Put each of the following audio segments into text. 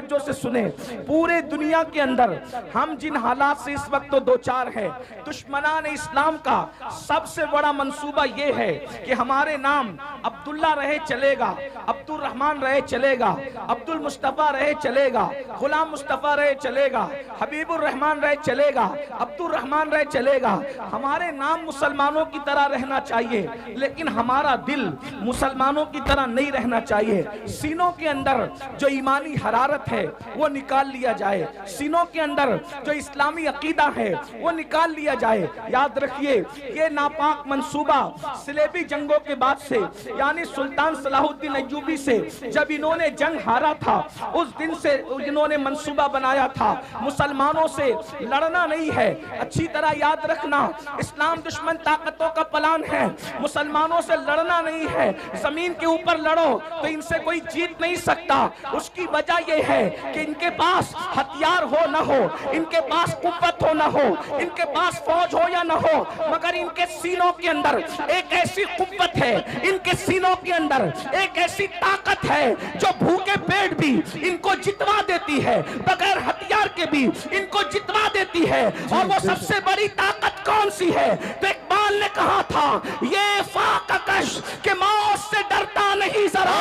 तवज्जो से सुने। पूरे दुनिया के अंदर हम जिन हालात से इस वक्त तो दो चार है, दुश्मनान इस्लाम का सबसे बड़ा मंसूबा ये है कि हमारे नाम अब्दुल्ला रहे चलेगा, अब्दुल रहमान रहे चलेगा, अब्दुल मुस्तफा रहे चलेगा, गुलाम मुस्तफा रहे चलेगा, हबीबुर रहमान रहे चलेगा, अब्दुल रहमान रहे चलेगा। हमारे नाम मुसलमानों की तरह रहना चाहिए, लेकिन हमारा दिल मुसलमानों की तरह नहीं रहना चाहिए। सीनों के अंदर जो ईमानी हरारत है वो निकाल लिया जाए, सीनों के अंदर जो इस्लामी अकीदा है वो निकाल लिया जाए। याद रखिए, ये नापाक मंसूबा सिलेबी जंगों के बाद से, यानी सुल्तान सलाहुद्दीन अय्यूबी से जब इन्होंने जंग हारा था, उस दिन से इन्होंने मंसूबा बनाया था मुसलमानों से लड़ना नहीं है। अच्छी तरह याद रखना, इस्लाम दुश्मन ताकतों का प्लान है, मुसलमानों से लड़ना नहीं है। जमीन के ऊपर लड़ो तो इनसे कोई जीत नहीं सकता। उसकी वजह यह है कि इनके पास हथियार हो ना हो, इनके पास कुव्वत हो ना हो, इनके पास फौज हो या ना हो, मगर इनके सीनों के अंदर एक ऐसी कुव्वत है, इनके सीनों के अंदर एक ऐसी ताकत है जो भूखे पेट भी इनको जितवा देती है, बगैर हथियार के भी इनको जितवा देती है। और वो सबसे बड़ी ताकत कौन सी है? तो इकबाल ने कहा था, ये फाककश के मौत से डरता नहीं जरा,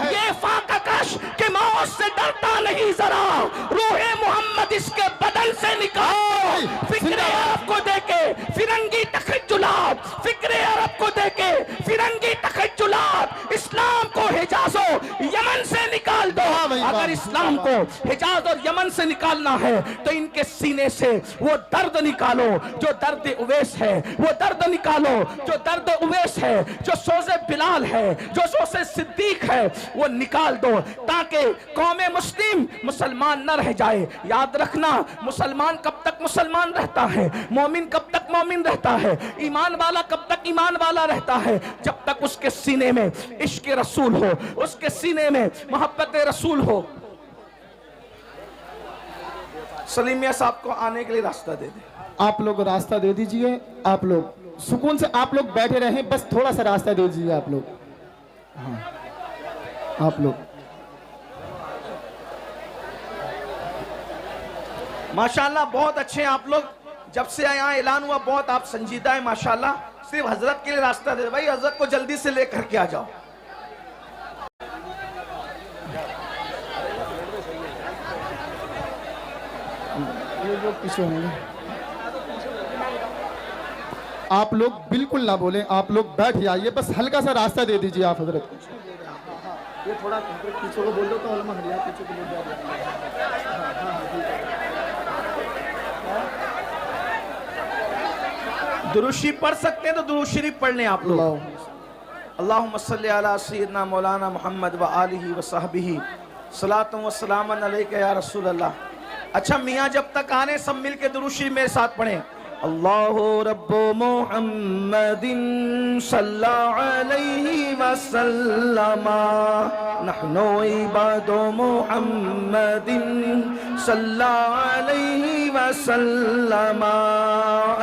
ये फाककश के मौत से डरता नहीं जरा, रूहे मोहम्मद इसके बदन से निकाल। फिक्रे अरब को देके फिरंगी तखज्जुलात, फिक्रे अरब को देके फिरंगी तखज्जुलात, इस्लाम को हिजाजो यमन से निकाल दो। अगर इस्लाम को हिजाज और यमन से निकालना है तो इनके सीने से वो दर्द निकालो जो दर्द उवैस है, वो दर्द निकालो जो दर्द उवैस है, जो सोज़े बिलाल है, जो सोज़े सिद्दीक है, वो निकाल दो ताकि कौमे मुस्लिम मुसलमान न रह जाए। याद रखना, मुसलमान कब तक मुसलमान रहता है, मोमिन कब तक मोमिन रहता है, ईमान वाला कब तक ईमान वाला रहता है, जब तक उसके सीने में इश्क रसूल हो, उसके सीने में मोहब्बत रसूल हो। सलीम मियां साहब को आने के लिए रास्ता दे दे। आप लोग रास्ता दे दीजिए, आप लोग सुकून से आप लोग बैठे रहें, बस थोड़ा सा रास्ता दे दीजिए आप लोग। हाँ, आप लोग माशाल्लाह बहुत अच्छे हैं आप लोग। जब से यहाँ ऐलान हुआ बहुत आप संजीदा है माशाल्लाह। सिर्फ हजरत के लिए रास्ता दे भाई, हजरत को जल्दी से लेकर के आ जाओ। ये लोग पीछे होंगे, आप लोग बिल्कुल ना बोलें, आप लोग बैठ जाइए, बस हल्का सा रास्ता दे दीजिए आप हजरत को। ये थोड़ा पीछे को बोल दो तो अलमा हरिया पीछे को बोल दो। दुरूद शरीफ पढ़ सकते हैं तो दुरूद शरीफ पढ़ लें आप लोग। अल्लाहुम्मा सल्ली अला सय्यिदना मौलाना मुहम्मद व आलिहि व सहबिही सलातु व सलामन अलैका या रसूल अल्लाह। अच्छा मियाँ जब तक आ रहे सब मिल के दुरूद शरीफ मेरे साथ पढ़ें। अल्लाहु रब्बु मुहम्मदिन सल्लल्लाहु अलैहि वसल्लम, नहनु इबादु मुहम्मदिन सल्लल्लाहु अलैहि वसल्लम।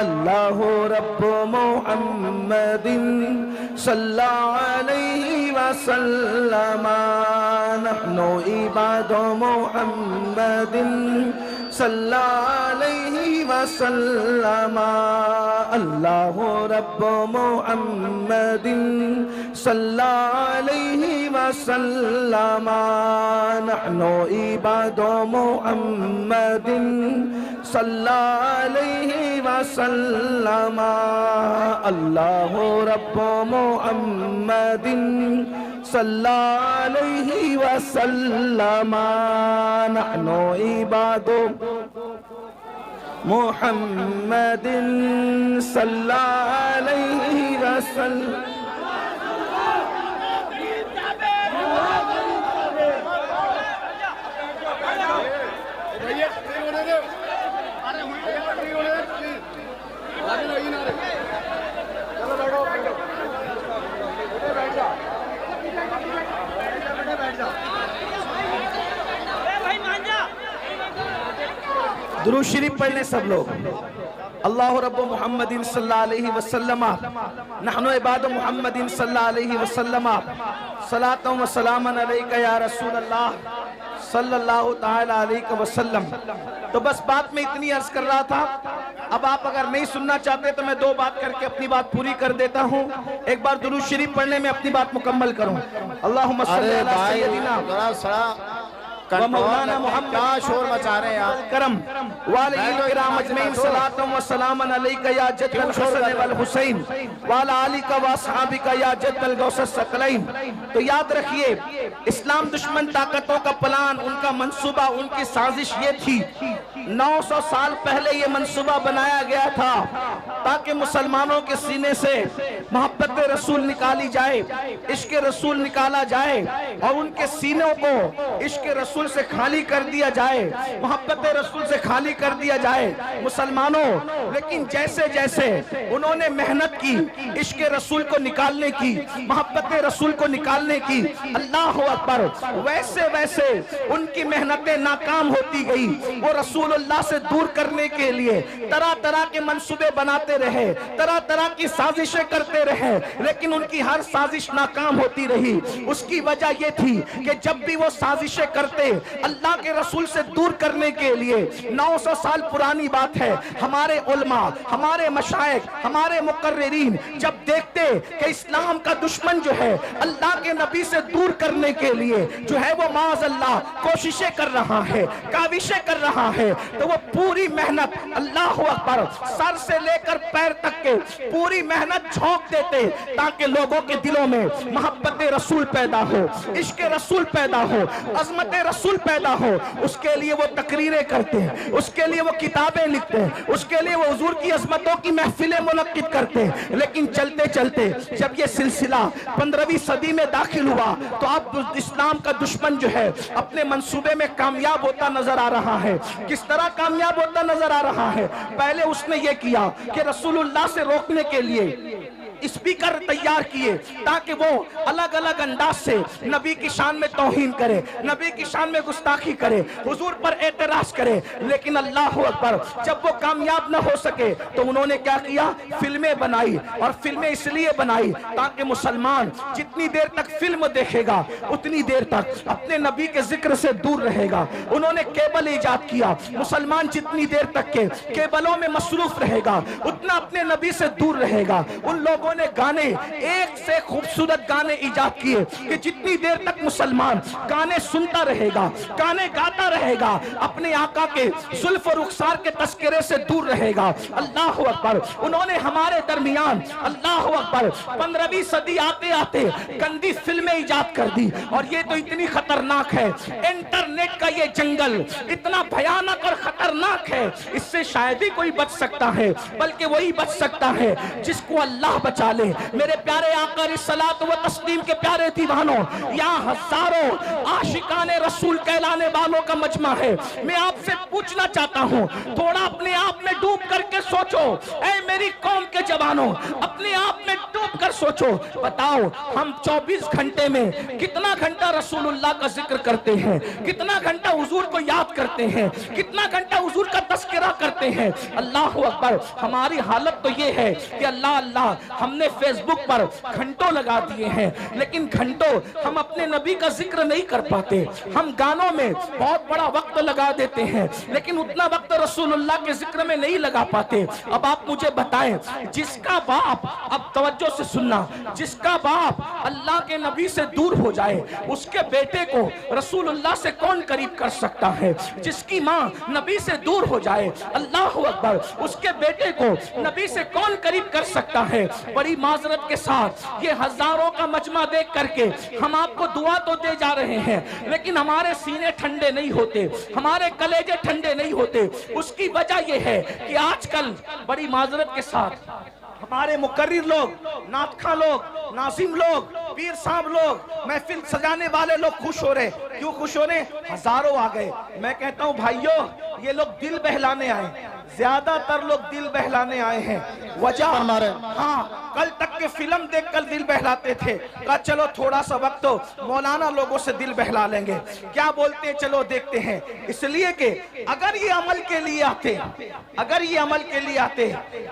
अल्लाहु रब्बु मुहम्मदिन सल्लल्लाहु अलैहि वसल्लम, नहनु इबादु मुहम्मदिन सल्लल्लाहु अलैहि वसल्लम। अल्लाहु रब्बु मुहम्मदिन सल्लल्लाहु अलैहि वसल्लम, नहनु इबादु मुहम्मदिन सल्लल्लाहु अलैहि वसल्लम। अल्लाहु रब्बु मुहम्मदिन सल्लल्लाहु अलैहि वसल्लम, नहनु इबादु मुहम्मदिन सल्लल्लाहु अलैहि वसल्लम। दुरूद शरीफ पढ़ लें सब लोग। अल्लाहु रब्बु मुहम्मदिन सल्लल्लाहु अलैहि वसल्लम, नहनु इबादु मुहम्मदिन सल्लल्लाहु अलैहि वसल्लम, सलातु व सलामन अलैका या रसूल अल्लाह, सल्लल्लाहु ताला अलैहि वसल्लम। तो बस बात में इतनी अर्ज कर रहा था। अब आप अगर नहीं सुनना चाहते तो मैं दो बात करके अपनी बात पूरी कर देता हूँ। एक बार दुरूद शरीफ पढ़ने में अपनी बात मुकम्मल करूँ। अल्लाहुम्मा सल्ली अला सय्यदिना मौलाना मोहम्मद, क्या शोर मचा रहे हैं आप। करम वाले किराम अजमईन सलातुम व सलामन अलैका या जद्दल हसन वल हुसैन वाला आली का व सहाबिका या जद्दल गौसस सकलैन। तो याद रखिए, इस्लाम दुश्मन ताकतों का प्लान, उनका मंसूबा, उनकी साजिश ये थी। 900 साल पहले ये मंसूबा बनाया गया था ताकि मुसलमानों के सीने से मोहब्बत रसूल निकाली जाए, इश्क रसूल निकाला जाए और उनके सीनों को इश्क रसूल से खाली कर दिया जाए, मोहब्बत रसूल से खाली कर दिया जाए मुसलमानों। लेकिन जैसे जैसे उन्होंने मेहनत की इश्क रसूल को निकालने की, मोहब्बत रसूल को निकालने की, अल्लाह अकबर, वैसे वैसे उनकी मेहनतें नाकाम होती गई। वो रसूलुल्लाह से दूर करने के लिए तरह तरह के मंसूबे बनाते रहे, तरह तरह की साजिशें करते रहे, लेकिन उनकी हर साजिश नाकाम होती रही। उसकी वजह यह थी कि जब भी वो साजिशें करते अल्लाह के रसूल से दूर करने के लिए, 900 साल पुरानी बात है, हमारे उलमा, हमारे मशाइख, हमारे मुकर्रिरीन जब देखते कि इस्लाम का दुश्मन जो है अल्लाह के नबी से दूर करने के लिए जो है वो माज़ अल्लाह कोशिशें कर रहा है, काविशें कर रहा है, तो वो पूरी मेहनत, अल्लाह अकबर, सर से लेकर पैर तक के पूरी मेहनत झोंक देते ताकि लोगों के दिलों में मोहब्बत रसूल पैदा हो, इश्क रसूल पैदा हो, अजमत रसूल पैदा हो। उसके लिए वो तकरीरें करते हैं, उसके लिए वो किताबें लिखते हैं, उसके लिए वो हुजूर की अजमतों की महफिलें मुनक्किद करते हैं। लेकिन चलते चलते जब ये सिलसिला 15वीं सदी में दाखिल हुआ तो अब इस्लाम का दुश्मन जो है अपने मंसूबे में कामयाब होता नजर आ रहा है। किस तरह कामयाब होता नजर आ रहा है? पहले उसने ये किया कि रसूलुल्लाह से रोकने के लिए स्पीकर तैयार किए ताकि वो अलग अलग अंदाज से नबी की शान में तौहीन करे, नबी की शान में गुस्ताखी करे, हुजूर पर एतराज करे। लेकिन अल्लाह अकबर, जब वो कामयाब न हो सके तो उन्होंने क्या किया? फिल्में बनाई। और फिल्में इसलिए बनाई ताकि मुसलमान जितनी देर तक फिल्म देखेगा उतनी देर तक अपने नबी के जिक्र से दूर रहेगा। उन्होंने केबल इजाद किया। मुसलमान जितनी देर तक के केबलों में मसरूफ रहेगा उतना अपने नबी से दूर रहेगा। उन लोगों ने गाने, एक से खूबसूरत गाने इजाद किए कि जितनी देर तक मुसलमान गाने सुनता रहेगा, गाने गाता रहेगा, अपने आका के जुल्फ और रुखसार के तस्करे से दूर रहेगा। अल्लाह अकबर। उन्होंने हमारे दरमियान, अल्लाह अकबर, 15वीं सदी आते आते गंदी फिल्में इजाद कर दी। और ये तो इतनी खतरनाक है, इंटरनेट का ये जंगल इतना भयानक और खतरनाक है, इससे शायद ही कोई बच सकता है, बल्कि वही बच सकता है जिसको अल्लाह बचा ले। मेरे प्यारे आका रिसलात व तस्लीम के प्यारे दीवानों, यहाँ हजारों आशिकाने रसूल कहलाने वालों का मजमा है। मैं आपसे पूछना चाहता हूँ, थोड़ा अपने आप में डूब करके सोचो। ऐ मेरी कौम के जवानों, अपने आप में डूब कर सोचो। बताओ, हम 24 घंटे में कितना घंटा रसूलुल्लाह का जिक्र करते हैं, कितना घंटा हुजूर को याद करते हैं, कितना घंटा हुजूर का तस्करा करते हैं। अल्लाह अकबर। हमारी हालत तो ये है कि अल्लाह अल्लाह हमने फेसबुक पर घंटों लगा दिए हैं, लेकिन घंटों हम अपने नबी का जिक्र नहीं कर पाते। हम गानों में बहुत बड़ा वक्त लगा देते हैं, लेकिन उतना वक्त रसूलुल्लाह के जिक्र में नहीं लगा पाते। अब आप मुझे बताएं, जिसका बाप, अब तवज्जो से सुनना, जिसका बाप अल्लाह के नबी से दूर हो जाए उसके बेटे को रसूलुल्लाह से कौन करीब कर सकता है? जिसकी माँ नबी से दूर हो जाए, अल्लाह अकबर, उसके बेटे को नबी से कौन करीब कर सकता है? बड़ी माजरत के साथ ये हजारों का मजमा देख करके हम आपको दुआ तो दे जा रहे हैं, लेकिन हमारे सीने ठंडे नहीं होते, हमारे कलेजे ठंडे नहीं होते। उसकी वजह यह है कि आजकल बड़ी माजरत के साथ हमारे मुकर्रिर लोग, नातखा लोग, नाजिम लोग, पीर साहब लोग, महफिल सजाने वाले लोग खुश हो रहे। क्यों खुश हो रहे? हजारों आ गए। मैं कहता हूँ भाइयों, ये लोग दिल बहलाने आए, ज्यादातर लोग दिल बहलाने आए हैं। वजह, हाँ, कल तक के फिल्म देखकर दिल बहलाते थे, कहा चलो थोड़ा सा वक्त तो मौलाना लोगों से दिल बहला लेंगे। क्या बोलते हैं, चलो देखते हैं। इसलिए कि अगर ये अमल के लिए आते, अगर ये अमल के लिए आते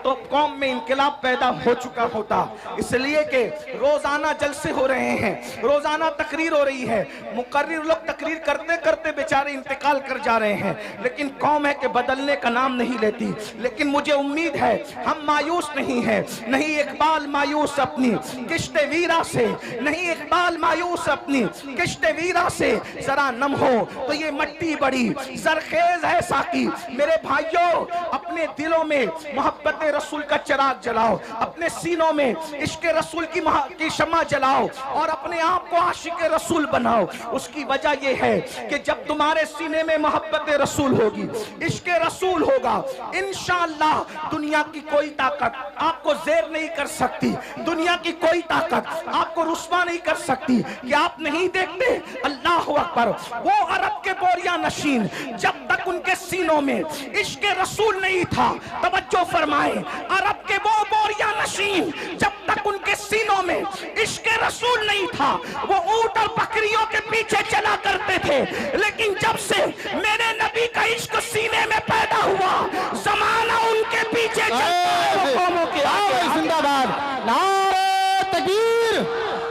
तो कौम में इनकलाब पैदा हो चुका होता। इसलिए कि रोजाना जलसे हो रहे हैं, रोजाना तकरीर हो रही है, मुकर्रिर लोग तकरीर करते करते बेचारे इंतकाल कर जा रहे हैं, लेकिन कौम है कि बदलने का नाम नहीं लेती। लेकिन मुझे उम्मीद है हम मायूस नहीं है, नहीं इकबाल मायूस अपनी किश्ते वीरा से, नहीं इकबाल मायूस अपनी किश्ते वीरा से, जरा नम हो तो ये मट्टी बड़ी जरखेज है साकी। मेरे भाइयों, अपने दिलों में मोहब्बत रसूल का चिराग जलाओ, अपने सीनों में इश्क रसूल की शम्मा जलाओ और अपने आप को आशिक रसूल बनाओ। उसकी वजह यह है कि जब तुम्हारे सीने में मोहब्बत रसूल होगी, इश्क रसूल होगा, इंशाअल्लाह दुनिया की कोई ताकत आपको ज़ेर नहीं कर सकती, दुनिया की कोई ताकत आपको रुस्वा नहीं कर सकती। कि आप नहीं देखते, अल्लाह अकबर, वो अरब के बोरिया नशीन जब तक उनके सीनों में इश्क रसूल नहीं था, तवज्जो फरमाए, अरब के वो बोरिया नशीन जब तक उनके सीनों में इश्क रसूल नहीं था, वो ऊंट और बकरियों के पीछे चला करते थे। लेकिन जब से मेरे नबी का इश्क सीने में पैदा हुआ, जमाना उनके पीछे चलता है, वो कौमों के आगे। जिंदाबाद, नारे तकबीर,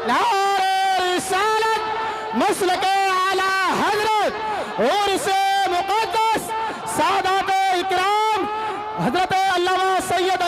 नारे रिसालत, मसलके आला हजरत और से मुक़द्दस सादात इकराम हजरत अल्लामा सैयद